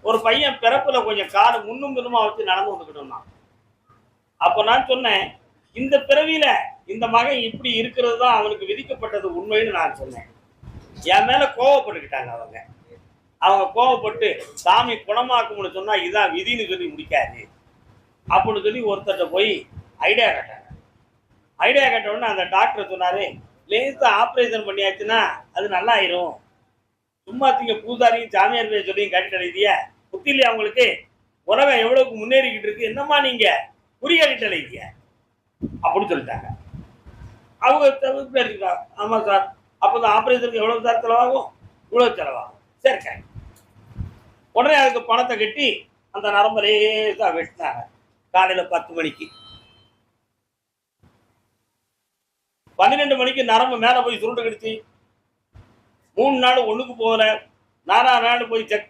ஒரு பையன் பிறப்புல கொஞ்சம் காலை முன்னும் பின்னுமா வச்சு நடந்து வந்துக்கிட்டு இருந்தான். அப்ப நான் சொன்னேன், இந்த பிறவியில இந்த மகன் இப்படி இருக்கிறது தான் அவனுக்கு விதிக்கப்பட்டது உண்மைன்னு நான் சொன்னேன். என் மேல கோவப்பட்டுக்கிட்டாங்க அவங்க. அவங்க கோவப்பட்டு சாமி குணமாக்கும்னு சொன்னா இதான் விதின்னு சொல்லி முடிக்காது அப்படின்னு சொல்லி ஒருத்தர்கிட்ட போய் ஐடியா கேட்டாங்க. ஐடியா கேட்ட உடனே அந்த டாக்டர் சொன்னாரு, லேசா ஆப்ரேஷன் பண்ணியாச்சுன்னா அது நல்லா ஆயிரும். சும்மா திங்க பூசாரியும் சாமியார் பேர் சொல்லியும் கேட்டுட்டு எழுதிய புத்தி இல்லையா அவங்களுக்கு? உலகம் எவ்வளவுக்கு முன்னேறிக்கிட்டு இருக்கு, என்னம்மா நீங்க குறியாடிட்டு எழுதிய அப்படின்னு சொல்லிட்டாங்க. அவங்க ஆமா சார், அப்போ இந்த ஆபரேஷனுக்கு எவ்வளவு சார் செலவாகும்? இவ்வளவு செலவாகும். சரி, உடனே அதுக்கு பணத்தை கட்டி அந்த நரம்பு லேசா வெட்டினாங்க. காலையில 10 மணிக்கு 12 மணிக்கு நரம்பு மேல போய் சுருண்டு கிடுச்சு. 3 நாள் ஒண்ணுக்கு போகல. 4ஆம் நாள் போய் செக்